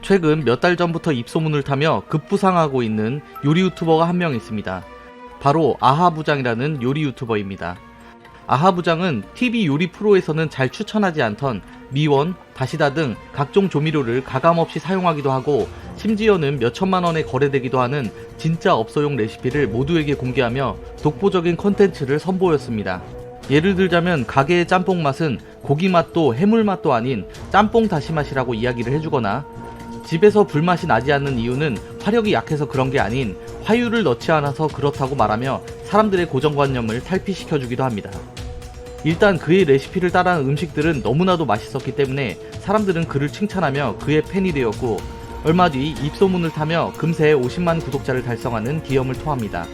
최근 몇 달 전부터 입소문을 타며 급부상하고 있는 요리 유튜버가 한 명 있습니다. 바로 아하부장이라는 요리 유튜버입니다. 아하부장은 TV 요리 프로에서는 잘 추천하지 않던 미원, 다시다 등 각종 조미료를 가감없이 사용하기도 하고 심지어는 몇천만 원에 거래되기도 하는 진짜 업소용 레시피를 모두에게 공개하며 독보적인 컨텐츠를 선보였습니다. 예를 들자면 가게의 짬뽕 맛은 고기 맛도 해물 맛도 아닌 짬뽕 다시 맛이라고 이야기를 해주거나 집에서 불맛이 나지 않는 이유는 화력이 약해서 그런 게 아닌 화유를 넣지 않아서 그렇다고 말하며 사람들의 고정관념을 탈피시켜주기도 합니다. 일단 그의 레시피를 따라한 음식들은 너무나도 맛있었기 때문에 사람들은 그를 칭찬하며 그의 팬이 되었고 얼마 뒤 입소문을 타며 금세 50만 구독자를 달성하는 기염을 토합니다.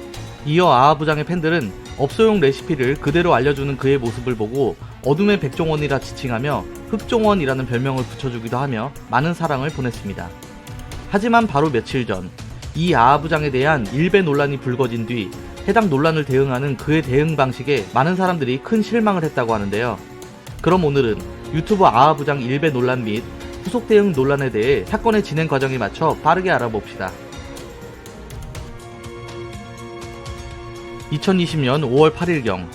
이어 아하부장의 팬들은 업소용 레시피를 그대로 알려주는 그의 모습을 보고 어둠의 백종원이라 지칭하며 흑종원이라는 별명을 붙여주기도 하며 많은 사랑을 보냈습니다. 하지만 바로 며칠 전 이 아하부장에 대한 일배 논란이 불거진 뒤 해당 논란을 대응하는 그의 대응 방식에 많은 사람들이 큰 실망을 했다고 하는데요. 그럼 오늘은 유튜버 아하부장 일배 논란 및 후속 대응 논란에 대해 사건의 진행 과정에 맞춰 빠르게 알아봅시다. 2020년 5월 8일경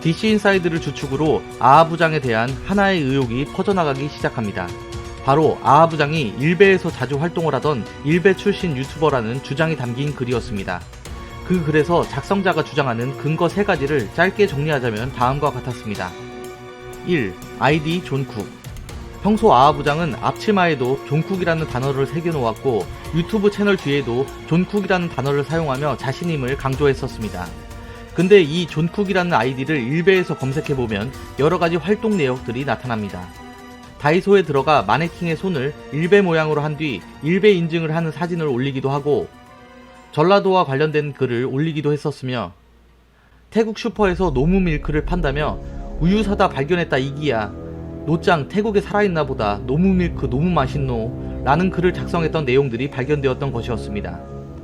DC인사이드를 주축으로 아하부장에 대한 하나의 의혹이 퍼져나가기 시작합니다. 바로 아하부장이 일베에서 자주 활동을 하던 일베 출신 유튜버라는 주장이 담긴 글이었습니다. 그 글에서 작성자가 주장하는 근거 3가지를 짧게 정리하자면 다음과 같았습니다. 1. 아이디 존쿡. 평소 아하부장은 앞치마에도 존쿡이라는 단어를 새겨놓았고 유튜브 채널 뒤에도 존쿡이라는 단어를 사용하며 자신임을 강조했었습니다. 근데 이 존쿡이라는 아이디를 일베에서 검색해보면 여러가지 활동 내역들이 나타납니다. 다이소에 들어가 마네킹의 손을 일베 모양으로 한 뒤 일베 인증을 하는 사진을 올리기도 하고 전라도와 관련된 글을 올리기도 했었으며 태국 슈퍼에서 노무 밀크를 판다며 우유 사다 발견했다 이기야 노짱 태국에 살아있나 보다 노무 밀크 너무 맛있노 라는 글을 작성했던 내용들이 발견되었던 것이었습니다.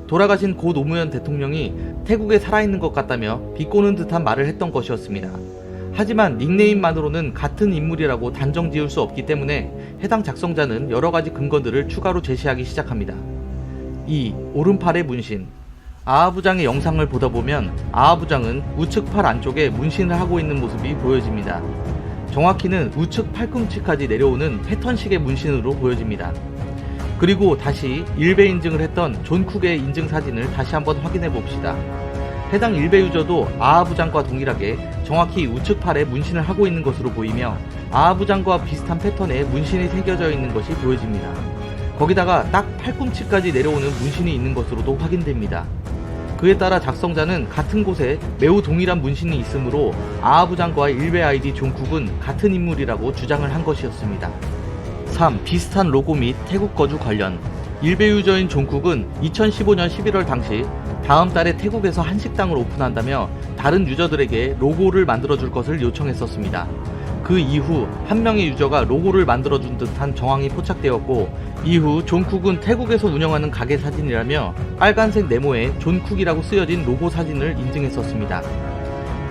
돌아가신 고 노무현 대통령이 태국에 살아있는 것 같다며 비꼬는 듯한 말을 했던 것이었습니다. 하지만 닉네임만으로는 같은 인물이라고 단정 지을 수 없기 때문에 해당 작성자는 여러가지 근거들을 추가로 제시하기 시작합니다. 2. 오른팔의 문신. 아하부장의 영상을 보다 보면 아하부장은 우측 팔 안쪽에 문신을 하고 있는 모습이 보여집니다. 정확히는 우측 팔꿈치까지 내려오는 패턴식의 문신으로 보여집니다. 그리고 다시 일베 인증을 했던 존쿡의 인증 사진을 다시 한번 확인해 봅시다. 해당 일베 유저도 아하부장과 동일하게 정확히 우측 팔에 문신을 하고 있는 것으로 보이며 아하부장과 비슷한 패턴의 문신이 새겨져 있는 것이 보여집니다. 거기다가 딱 팔꿈치까지 내려오는 문신이 있는 것으로도 확인됩니다. 그에 따라 작성자는 같은 곳에 매우 동일한 문신이 있으므로 아하부장과 일베 아이디 존쿡은 같은 인물이라고 주장을 한 것이었습니다. 3. 비슷한 로고 및 태국 거주 관련. 일베 유저인 존쿡은 2015년 11월 당시 다음 달에 태국에서 한식당을 오픈한다며 다른 유저들에게 로고를 만들어줄 것을 요청했었습니다. 그 이후 한 명의 유저가 로고를 만들어준 듯한 정황이 포착되었고 이후 존쿡은 태국에서 운영하는 가게 사진이라며 빨간색 네모에 존쿡이라고 쓰여진 로고 사진을 인증했었습니다.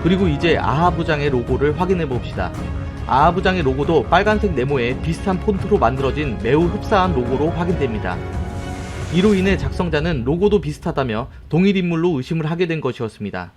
그리고 이제 아하부장의 로고를 확인해 봅시다. 아하부장의 로고도 빨간색 네모에 비슷한 폰트로 만들어진 매우 흡사한 로고로 확인됩니다. 이로 인해 작성자는 로고도 비슷하다며 동일 인물로 의심을 하게 된 것이었습니다.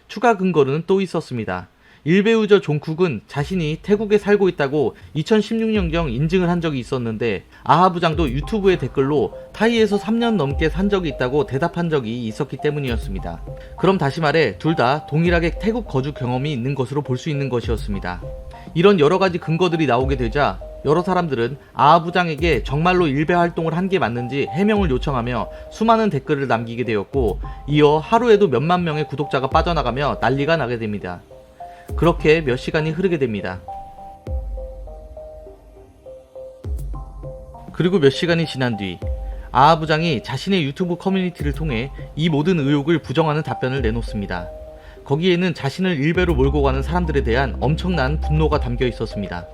추가 근거는 또 있었습니다. 일베 유저 존쿡은 자신이 태국에 살고 있다고 2016년경 인증을 한 적이 있었는데 아하부장도 유튜브의 댓글로 타이에서 3년 넘게 산 적이 있다고 대답한 적이 있었기 때문이었습니다. 그럼 다시 말해 둘 다 동일하게 태국 거주 경험이 있는 것으로 볼 수 있는 것이었습니다. 이런 여러가지 근거들이 나오게 되자 여러 사람들은 아하부장에게 정말로 일베 활동을 한 게 맞는지 해명을 요청하며 수많은 댓글을 남기게 되었고 이어 하루에도 몇만 명의 구독자가 빠져나가며 난리가 나게 됩니다. 그렇게 몇 시간이 흐르게 됩니다. 그리고 몇 시간이 지난 뒤 아하부장이 자신의 유튜브 커뮤니티를 통해 이 모든 의혹을 부정하는 답변을 내놓습니다. 거기에는 자신을 일베로 몰고 가는 사람들에 대한 엄청난 분노가 담겨 있었습니다.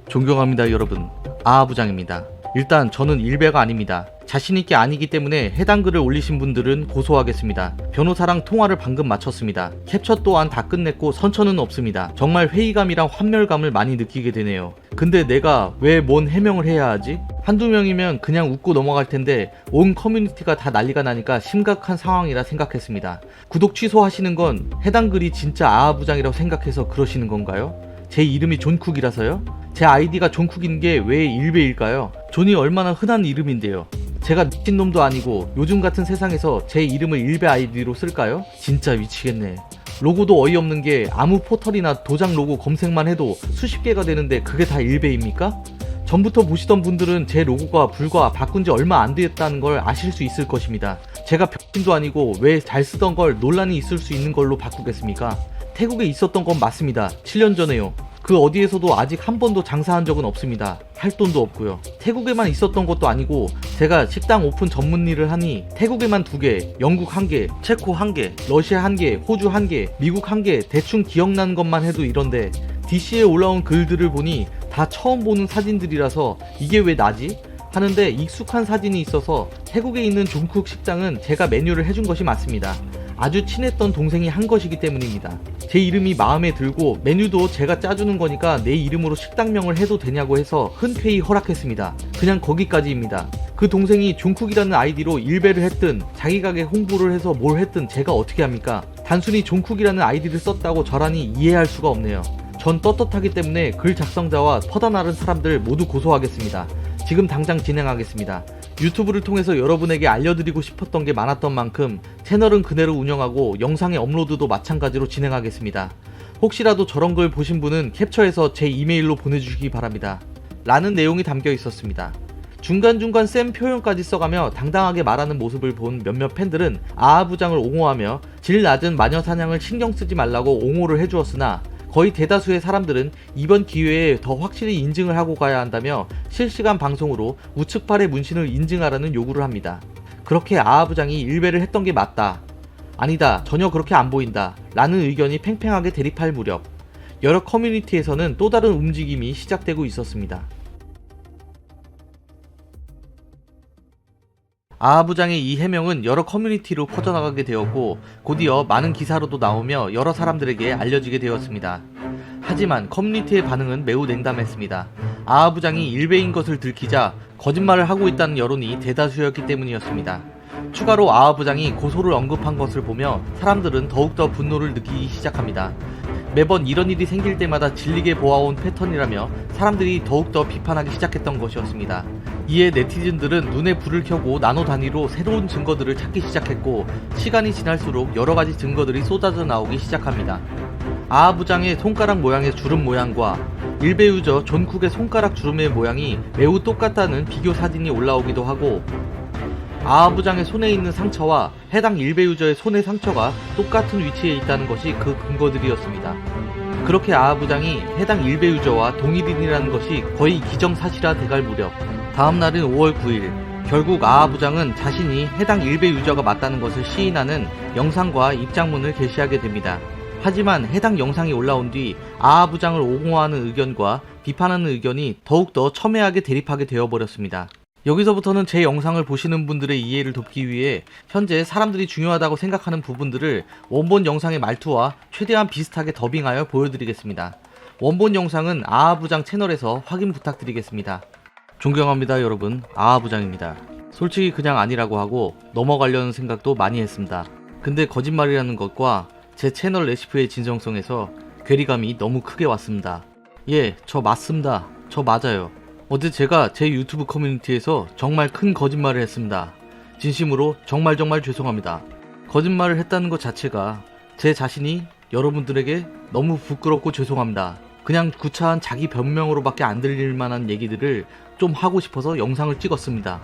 존경합니다 여러분, 아하부장입니다. 일단 저는 일베가 아닙니다. 자신있게 아니기 때문에 해당 글을 올리신 분들은 고소하겠습니다. 변호사랑 통화를 방금 마쳤습니다. 캡처 또한 다 끝냈고 선처는 없습니다. 정말 회의감이랑 환멸감을 많이 느끼게 되네요. 근데 내가 왜 뭔 해명을 해야 하지? 한두 명이면 그냥 웃고 넘어갈 텐데 온 커뮤니티가 다 난리가 나니까 심각한 상황이라 생각했습니다. 구독 취소하시는 건 해당 글이 진짜 아부장이라고 생각해서 그러시는 건가요? 제 이름이 존쿡이라서요? 제 아이디가 존쿡인 게 왜 일베일까요? 존이 얼마나 흔한 이름인데요. 제가 미친놈도 아니고 요즘 같은 세상에서 제 이름을 일베 아이디로 쓸까요? 진짜 미치겠네. 로고도 어이없는 게 아무 포털이나 도장 로고 검색만 해도 수십 개가 되는데 그게 다 일베입니까? 전부터 보시던 분들은 제 로고가 불과 바꾼 지 얼마 안 됐다는 걸 아실 수 있을 것입니다. 제가 병신도 아니고 왜 잘 쓰던 걸 논란이 있을 수 있는 걸로 바꾸겠습니까? 태국에 있었던 건 맞습니다. 7년 전에요. 그 어디에서도 아직 한 번도 장사한 적은 없습니다. 할 돈도 없고요. 태국에만 있었던 것도 아니고 제가 식당 오픈 전문 일을 하니 태국에만 2개, 영국 1개, 체코 1개, 러시아 1개, 호주 1개, 미국 1개 대충 기억나는 것만 해도 이런데 DC에 올라온 글들을 보니 다 처음 보는 사진들이라서 이게 왜 나지? 하는데 익숙한 사진이 있어서 태국에 있는 존쿡 식당은 제가 메뉴를 해준 것이 맞습니다. 아주 친했던 동생이 한 것이기 때문입니다. 제 이름이 마음에 들고 메뉴도 제가 짜주는 거니까 내 이름으로 식당명을 해도 되냐고 해서 흔쾌히 허락했습니다. 그냥 거기까지입니다. 그 동생이 존쿡이라는 아이디로 일베를 했든 자기 가게 홍보를 해서 뭘 했든 제가 어떻게 합니까? 단순히 존쿡이라는 아이디를 썼다고 저라니 이해할 수가 없네요. 전 떳떳하기 때문에 글 작성자와 퍼다나른 사람들 모두 고소하겠습니다. 지금 당장 진행하겠습니다. 유튜브를 통해서 여러분에게 알려드리고 싶었던 게 많았던 만큼 채널은 그대로 운영하고 영상의 업로드도 마찬가지로 진행하겠습니다. 혹시라도 저런 걸 보신 분은 캡처해서 제 이메일로 보내주시기 바랍니다. 라는 내용이 담겨 있었습니다. 중간중간 쌤 표현까지 써가며 당당하게 말하는 모습을 본 몇몇 팬들은 아부장을 옹호하며 질 낮은 마녀사냥을 신경쓰지 말라고 옹호를 해주었으나 거의 대다수의 사람들은 이번 기회에 더 확실히 인증을 하고 가야 한다며 실시간 방송으로 우측팔의 문신을 인증하라는 요구를 합니다. 그렇게 아부장이 일베를 했던 게 맞다. 아니다. 전혀 그렇게 안 보인다. 라는 의견이 팽팽하게 대립할 무렵 여러 커뮤니티에서는 또 다른 움직임이 시작되고 있었습니다. 아부장의 이 해명은 여러 커뮤니티로 퍼져나가게 되었고 곧이어 많은 기사로도 나오며 여러 사람들에게 알려지게 되었습니다. 하지만 커뮤니티의 반응은 매우 냉담했습니다. 아부장이 일베인 것을 들키자 거짓말을 하고 있다는 여론이 대다수였기 때문이었습니다. 추가로 아부장이 고소를 언급한 것을 보며 사람들은 더욱더 분노를 느끼기 시작합니다. 매번 이런 일이 생길 때마다 질리게 보아온 패턴이라며 사람들이 더욱더 비판하기 시작했던 것이었습니다. 이에 네티즌들은 눈에 불을 켜고 나노 단위로 새로운 증거들을 찾기 시작했고 시간이 지날수록 여러가지 증거들이 쏟아져 나오기 시작합니다. 아부장의 손가락 모양의 주름 모양과 일베 유저 존쿡의 손가락 주름의 모양이 매우 똑같다는 비교 사진이 올라오기도 하고 아부장의 손에 있는 상처와 해당 일베 유저의 손의 상처가 똑같은 위치에 있다는 것이 그 근거들이었습니다. 그렇게 아부장이 해당 일베 유저와 동일인이라는 것이 거의 기정사실화 돼갈 무렵 다음날인 5월 9일 결국 아부장은 자신이 해당 일베 유저가 맞다는 것을 시인하는 영상과 입장문을 게시하게 됩니다. 하지만 해당 영상이 올라온 뒤 아부장을 옹호하는 의견과 비판하는 의견이 더욱더 첨예하게 대립하게 되어버렸습니다. 여기서부터는 제 영상을 보시는 분들의 이해를 돕기 위해 현재 사람들이 중요하다고 생각하는 부분들을 원본 영상의 말투와 최대한 비슷하게 더빙하여 보여드리겠습니다. 원본 영상은 아부장 채널에서 확인 부탁드리겠습니다. 존경합니다 여러분, 아부장입니다. 솔직히 그냥 아니라고 하고 넘어가려는 생각도 많이 했습니다. 근데 거짓말이라는 것과 제 채널 레시피의 진정성에서 괴리감이 너무 크게 왔습니다. 예, 저 맞습니다. 저 맞아요. 어제 제가 제 유튜브 커뮤니티에서 정말 큰 거짓말을 했습니다. 진심으로 정말 죄송합니다. 거짓말을 했다는 것 자체가 제 자신이 여러분들에게 너무 부끄럽고 죄송합니다. 그냥 구차한 자기 변명으로밖에 안 들릴 만한 얘기들을 좀 하고 싶어서 영상을 찍었습니다.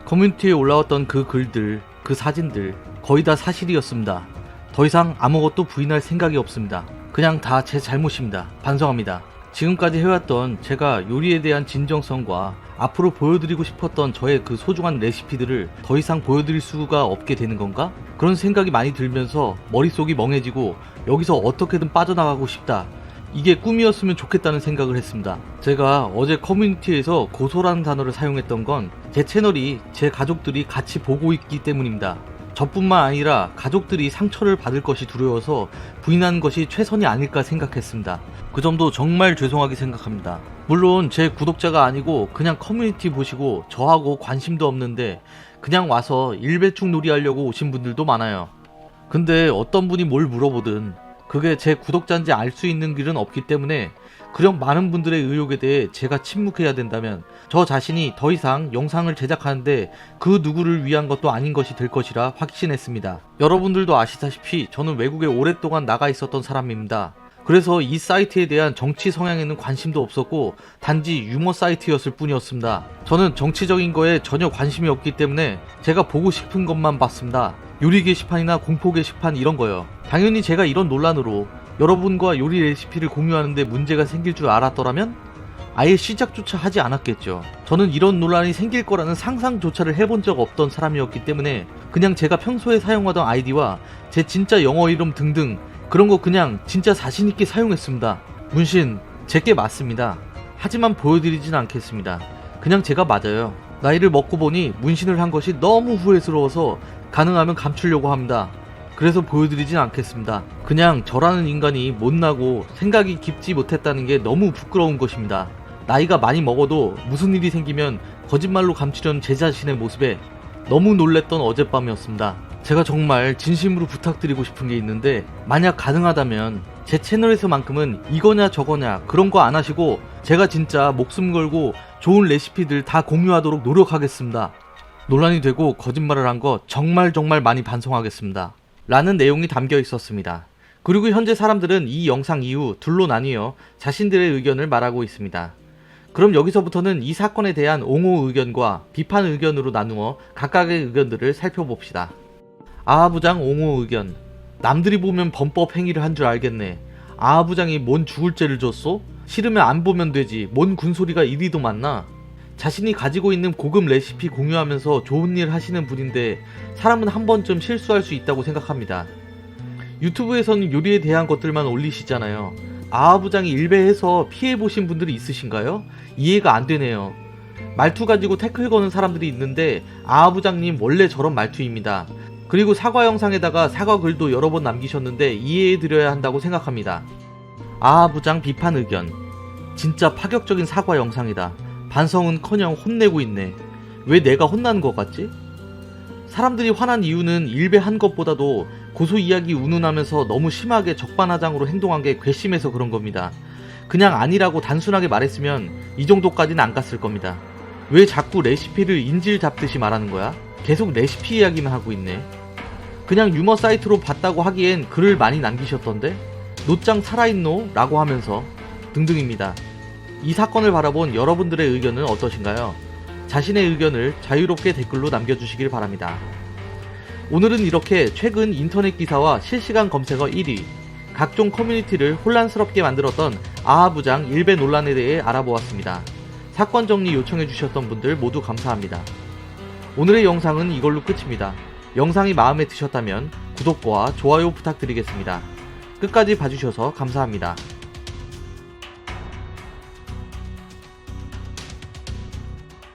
커뮤니티에 올라왔던 그 글들, 그 사진들 거의 다 사실이었습니다. 더 이상 아무것도 부인할 생각이 없습니다. 그냥 다 제 잘못입니다. 반성합니다. 지금까지 해왔던 제가 요리에 대한 진정성과 앞으로 보여드리고 싶었던 저의 그 소중한 레시피들을 더 이상 보여드릴 수가 없게 되는 건가? 그런 생각이 많이 들면서 머릿속이 멍해지고 여기서 어떻게든 빠져나가고 싶다. 이게 꿈이었으면 좋겠다는 생각을 했습니다. 제가 어제 커뮤니티에서 고소라는 단어를 사용했던 건 제 채널이 제 가족들이 같이 보고 있기 때문입니다. 저뿐만 아니라 가족들이 상처를 받을 것이 두려워서 부인하는 것이 최선이 아닐까 생각했습니다. 그 점도 정말 죄송하게 생각합니다. 물론 제 구독자가 아니고 그냥 커뮤니티 보시고 저하고 관심도 없는데 그냥 와서 일배충 놀이 하려고 오신 분들도 많아요. 근데 어떤 분이 뭘 물어보든 그게 제 구독자인지 알 수 있는 길은 없기 때문에 그런 많은 분들의 의혹에 대해 제가 침묵해야 된다면 저 자신이 더 이상 영상을 제작하는데 그 누구를 위한 것도 아닌 것이 될 것이라 확신했습니다. 여러분들도 아시다시피 저는 외국에 오랫동안 나가 있었던 사람입니다. 그래서 이 사이트에 대한 정치 성향에는 관심도 없었고 단지 유머 사이트였을 뿐이었습니다. 저는 정치적인 거에 전혀 관심이 없기 때문에 제가 보고 싶은 것만 봤습니다. 요리 게시판이나 공포 게시판 이런 거요. 당연히 제가 이런 논란으로 여러분과 요리 레시피를 공유하는데 문제가 생길 줄 알았더라면 아예 시작조차 하지 않았겠죠. 저는 이런 논란이 생길 거라는 상상조차를 해본 적 없던 사람이었기 때문에 그냥 제가 평소에 사용하던 아이디와 제 진짜 영어 이름 등등 그런 거 그냥 진짜 자신있게 사용했습니다. 문신 제게 맞습니다. 하지만 보여드리진 않겠습니다. 그냥 제가 맞아요. 나이를 먹고 보니 문신을 한 것이 너무 후회스러워서 가능하면 감추려고 합니다. 그래서 보여드리진 않겠습니다. 그냥 저라는 인간이 못나고 생각이 깊지 못했다는 게 너무 부끄러운 것입니다. 나이가 많이 먹어도 무슨 일이 생기면 거짓말로 감추려는 제 자신의 모습에 너무 놀랬던 어젯밤이었습니다. 제가 정말 진심으로 부탁드리고 싶은 게 있는데 만약 가능하다면 제 채널에서만큼은 이거냐 저거냐 그런 거 안 하시고 제가 진짜 목숨 걸고 좋은 레시피들 다 공유하도록 노력하겠습니다. 논란이 되고 거짓말을 한 거 정말 많이 반성하겠습니다. 라는 내용이 담겨 있었습니다. 그리고 현재 사람들은 이 영상 이후 둘로 나뉘어 자신들의 의견을 말하고 있습니다. 그럼 여기서부터는 이 사건에 대한 옹호 의견과 비판 의견으로 나누어 각각의 의견들을 살펴봅시다. 아하부장 옹호 의견. 남들이 보면 범법 행위를 한 줄 알겠네. 아하부장이 뭔 죽을 죄를 줬소? 싫으면 안 보면 되지. 뭔 군소리가 이리도 많나? 자신이 가지고 있는 고급 레시피 공유하면서 좋은 일 하시는 분인데 사람은 한 번쯤 실수할 수 있다고 생각합니다. 유튜브에서는 요리에 대한 것들만 올리시잖아요. 아하부장이 일배해서 피해보신 분들이 있으신가요? 이해가 안 되네요. 말투 가지고 태클 거는 사람들이 있는데 아하부장님 원래 저런 말투입니다. 그리고 사과 영상에다가 사과 글도 여러 번 남기셨는데 이해해드려야 한다고 생각합니다. 아하부장 비판 의견. 진짜 파격적인 사과 영상이다. 반성은커녕 혼내고 있네. 왜 내가 혼나는 것 같지? 사람들이 화난 이유는 일배한 것보다도 고소 이야기 운운하면서 너무 심하게 적반하장으로 행동한 게 괘씸해서 그런 겁니다. 그냥 아니라고 단순하게 말했으면 이 정도까지는 안 갔을 겁니다. 왜 자꾸 레시피를 인질 잡듯이 말하는 거야? 계속 레시피 이야기만 하고 있네. 그냥 유머 사이트로 봤다고 하기엔 글을 많이 남기셨던데? 노짱 살아있노? 라고 하면서 등등입니다. 이 사건을 바라본 여러분들의 의견은 어떠신가요? 자신의 의견을 자유롭게 댓글로 남겨주시길 바랍니다. 오늘은 이렇게 최근 인터넷 기사와 실시간 검색어 1위, 각종 커뮤니티를 혼란스럽게 만들었던 아하부장 일배 논란에 대해 알아보았습니다. 사건 정리 요청해주셨던 분들 모두 감사합니다. 오늘의 영상은 이걸로 끝입니다. 영상이 마음에 드셨다면 구독과 좋아요 부탁드리겠습니다. 끝까지 봐주셔서 감사합니다.